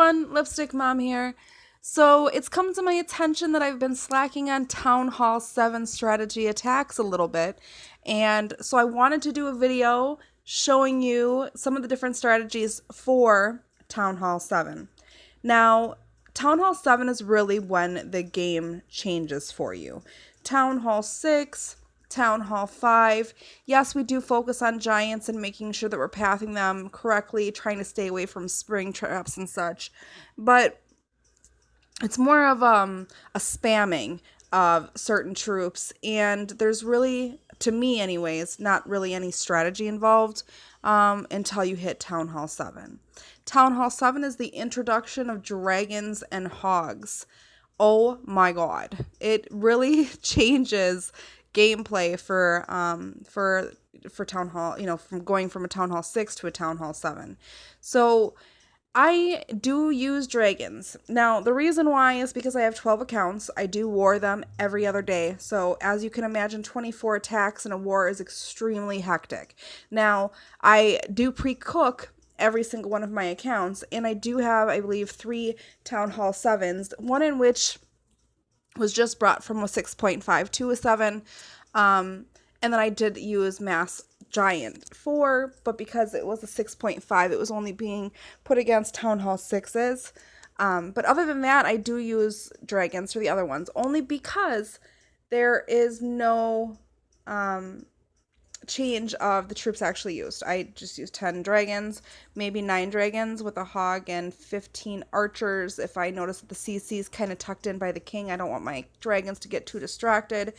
everyone, Lipstick Mom here. So it's come to my attention that I've been slacking on Town Hall 7 strategy attacks a little bit. And so I wanted to do a video showing you some of the different strategies for Town Hall 7. Now, Town Hall 7 is really when the game changes for you. Town Hall 6, Town Hall 5. Yes, we do focus on giants and making sure that we're pathing them correctly, trying to stay away from spring traps and such. But it's more of a spamming of certain troops, and there's really, to me anyways, not really any strategy involved until you hit Town Hall 7. Town Hall 7 is the introduction of dragons and hogs. Oh my god. It really changes gameplay for Town Hall, from going from a Town Hall 6 to a Town Hall 7. So I do use dragons. Now, the reason why is because I have 12 accounts. I do war them every other day. So, as you can imagine, 24 attacks in a war is extremely hectic. Now, I do pre-cook every single one of my accounts, and I do have, I believe, 3 Town Hall 7s, one in which was just brought from a 6.5 to a 7. And then I did use Mass Giant 4, but because it was a 6.5, it was only being put against Town Hall 6s. But other than that, I do use dragons for the other ones, only because there is no change of the troops actually used. I just used 10 dragons, maybe 9 dragons with a hog and 15 archers. If I notice that the CC is kind of tucked in by the king, I don't want my dragons to get too distracted.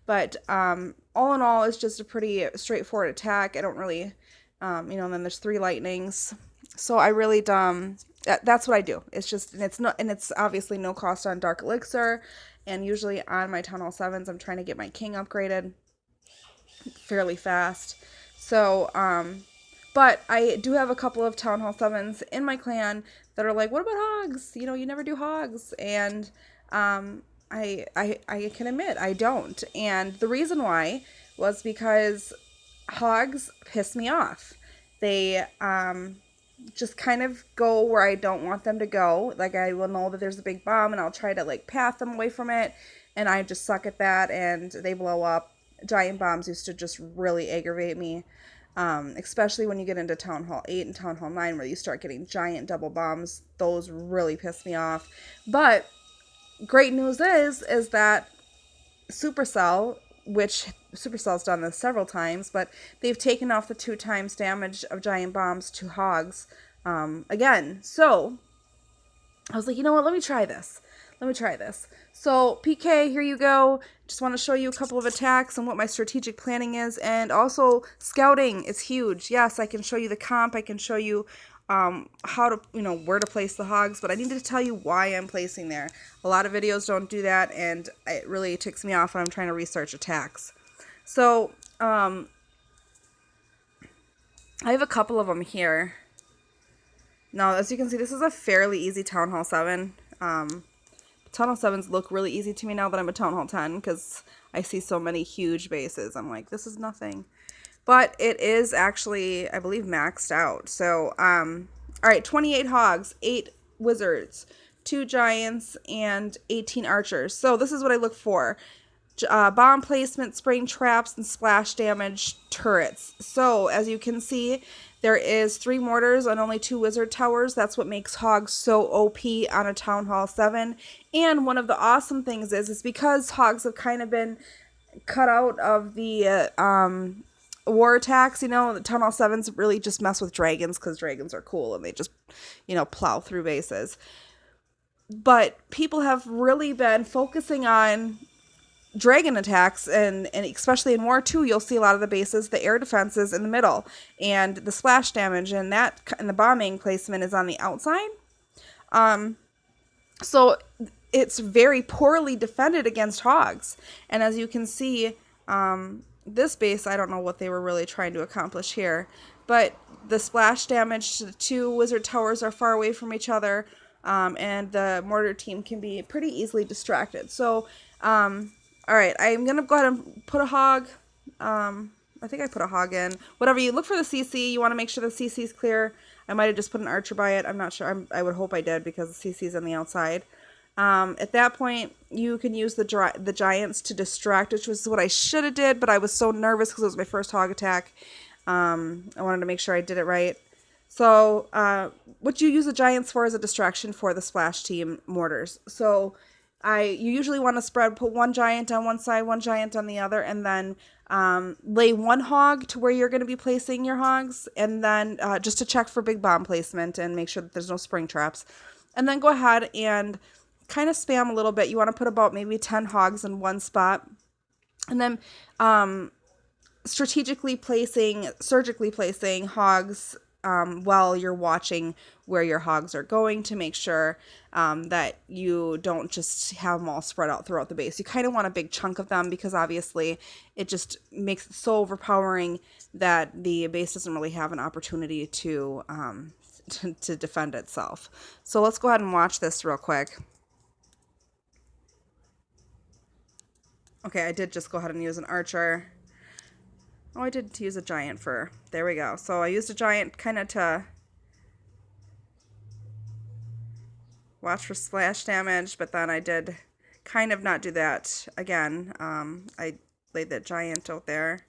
But all in all, it's just a pretty straightforward attack. I don't really, and then there's 3 lightnings. So I really, that's what I do. It's just, and it's obviously no cost on Dark Elixir. And usually on my Town Hall 7s, I'm trying to get my king upgraded fairly fast. So, but I do have a couple of Town Hall 7s in my clan that are like, what about hogs? You never do hogs. And, I can admit I don't. And the reason why was because hogs piss me off. They just kind of go where I don't want them to go. Like, I will know that there's a big bomb and I'll try to like path them away from it, and I just suck at that and they blow up. Giant bombs used to just really aggravate me. Especially when you get into Town Hall 8 and Town Hall 9 where you start getting giant double bombs. Those really piss me off. But great news is that Supercell, which Supercell's done this several times, but they've taken off the 2 times damage of giant bombs to hogs again. So I was like, you know what? Let me try this. So PK, here you go. Just want to show you a couple of attacks and what my strategic planning is, and also scouting is huge. Yes, I can show you the comp. I can show you how to, where to place the hogs, but I need to tell you why I'm placing there. A lot of videos don't do that, and it really ticks me off when I'm trying to research attacks. So, I have a couple of them here. Now, as you can see, this is a fairly easy Town Hall 7. Town Hall 7s look really easy to me now that I'm a Town Hall 10, because I see so many huge bases. I'm like, this is nothing. But it is actually, I believe, maxed out. So, all right, 28 hogs, 8 wizards, 2 giants, and 18 archers. So this is what I look for. Bomb placement, spring traps, and splash damage turrets. So, as you can see, there is 3 mortars and only 2 wizard towers. That's what makes hogs so OP on a Town Hall 7. And one of the awesome things is because hogs have kind of been cut out of the war attacks, the Town Hall 7s really just mess with dragons because dragons are cool and they just, plow through bases. But people have really been focusing on dragon attacks, and especially in War 2, you'll see a lot of the bases, the air defenses in the middle, and the splash damage, and the bombing placement is on the outside. So it's very poorly defended against hogs. And as you can see, this base, I don't know what they were really trying to accomplish here, but the splash damage to the 2 wizard towers are far away from each other, and the mortar team can be pretty easily distracted. So, all right, I'm going to go ahead and put a hog. I think I put a hog in. Whatever, you look for the CC. You want to make sure the CC is clear. I might have just put an archer by it. I'm not sure. I would hope I did because the CC's on the outside. At that point, you can use the giants to distract, which was what I should have did, but I was so nervous because it was my first hog attack. I wanted to make sure I did it right. So what you use the giants for is a distraction for the splash team mortars. So you usually want to put one giant on one side, one giant on the other, and then lay one hog to where you're going to be placing your hogs, and then just to check for big bomb placement and make sure that there's no spring traps. And then go ahead and kind of spam a little bit. You want to put about maybe 10 hogs in one spot. And then surgically placing hogs while you're watching where your hogs are going to make sure that you don't just have them all spread out throughout the base. You kind of want a big chunk of them because obviously it just makes it so overpowering that the base doesn't really have an opportunity to defend itself. So let's go ahead and watch this real quick. Okay, I did just go ahead and use an archer. Oh, I did use a giant for... There we go. So I used a giant kind of to watch for splash damage, but then I did kind of not do that again. I laid that giant out there.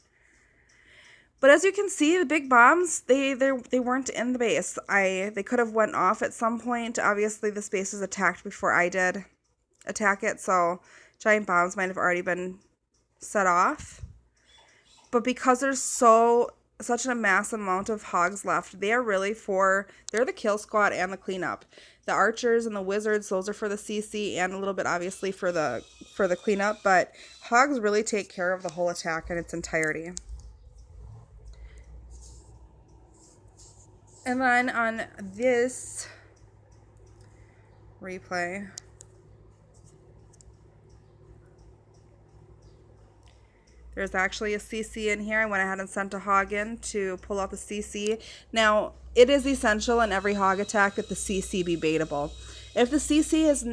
But as you can see, the big bombs, they weren't in the base. They could have went off at some point. Obviously, this base was attacked before I did attack it, so giant bombs might have already been set off. But because there's such a mass amount of hogs left, they're the kill squad and the cleanup. The archers and the wizards, those are for the CC and a little bit obviously for the cleanup, but hogs really take care of the whole attack in its entirety. And then on this replay, there's actually a CC in here. I went ahead and sent a hog in to pull out the CC. Now, it is essential in every hog attack that the CC be baitable. If the CC does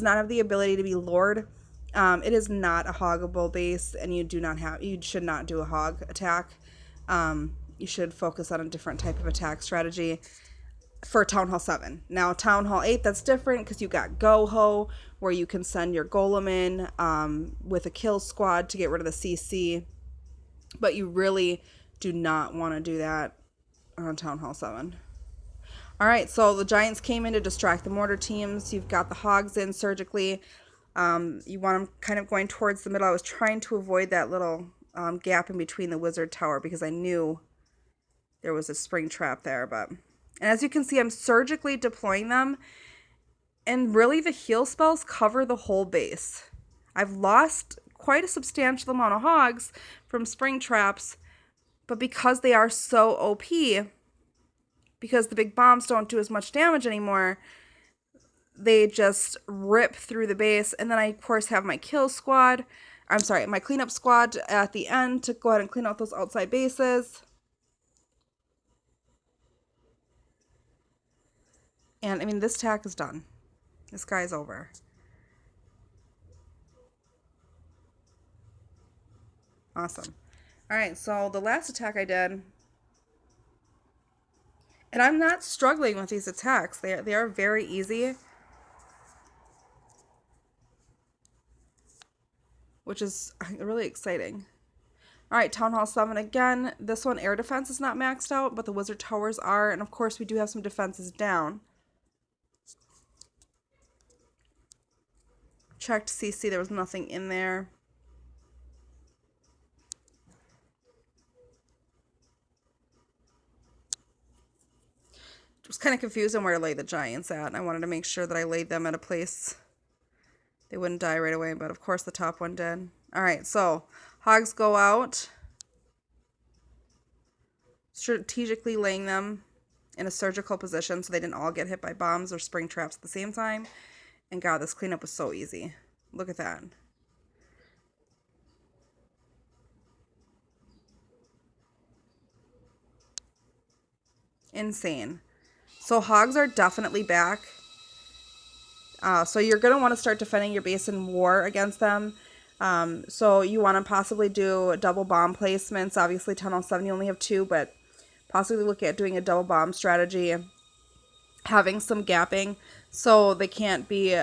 not have the ability to be lured, it is not a hoggable base, and you should not do a hog attack. You should focus on a different type of attack strategy for Town Hall 7. Now, Town Hall 8, that's different because you got Go-Ho, where you can send your golem in with a kill squad to get rid of the CC. But you really do not want to do that on Town Hall 7. Alright, so the Giants came in to distract the mortar teams. You've got the Hogs in surgically. You want them kind of going towards the middle. I was trying to avoid that little gap in between the Wizard Tower because I knew there was a spring trap there. And as you can see, I'm surgically deploying them. And really, the heal spells cover the whole base. I've lost quite a substantial amount of hogs from spring traps. But because they are so OP, because the big bombs don't do as much damage anymore, they just rip through the base. And then I, of course, have my my cleanup squad at the end to go ahead and clean out those outside bases. And, I mean, this attack is done. This guy's over. Awesome. Alright, so the last attack I did... And I'm not struggling with these attacks. They are very easy. Which is really exciting. Alright, Town Hall 7 again. This one, air defense is not maxed out, but the Wizard Towers are. And of course, we do have some defenses down. Checked CC, there was nothing in there. It was kind of confusing where to lay the Giants at, and I wanted to make sure that I laid them at a place they wouldn't die right away, but of course the top one did. Alright, so hogs go out. Strategically laying them in a surgical position so they didn't all get hit by bombs or spring traps at the same time. And God, this cleanup was so easy. Look at that. Insane. So hogs are definitely back. So you're going to want to start defending your base in war against them. So you want to possibly do double bomb placements. Obviously, Town Hall 7 you only have 2, but possibly look at doing a double bomb strategy, having some gapping so they can't be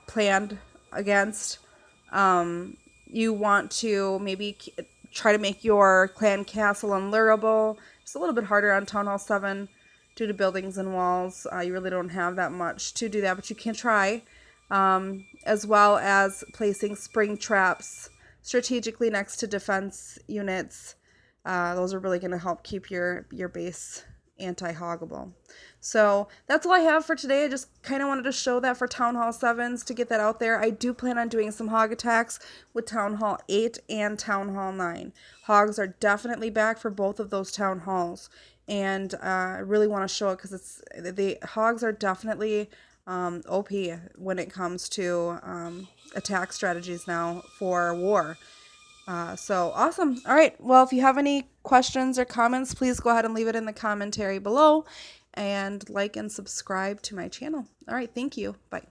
planned against. You want to maybe try to make your clan castle unlurable. It's a little bit harder on Town Hall 7 due to buildings and walls. You really don't have that much to do that, but you can try. As well as placing spring traps strategically next to defense units. Those are really going to help keep your base anti-hoggable. So that's all I have for today. I just kind of wanted to show that for Town Hall 7s to get that out there. I do plan on doing some hog attacks with Town Hall 8 and Town Hall 9. Hogs are definitely back for both of those town halls. And I really want to show it because the hogs are definitely OP when it comes to attack strategies now for war. So awesome. All right. Well, if you have any questions or comments, please go ahead and leave it in the commentary below and like and subscribe to my channel. All right. Thank you. Bye.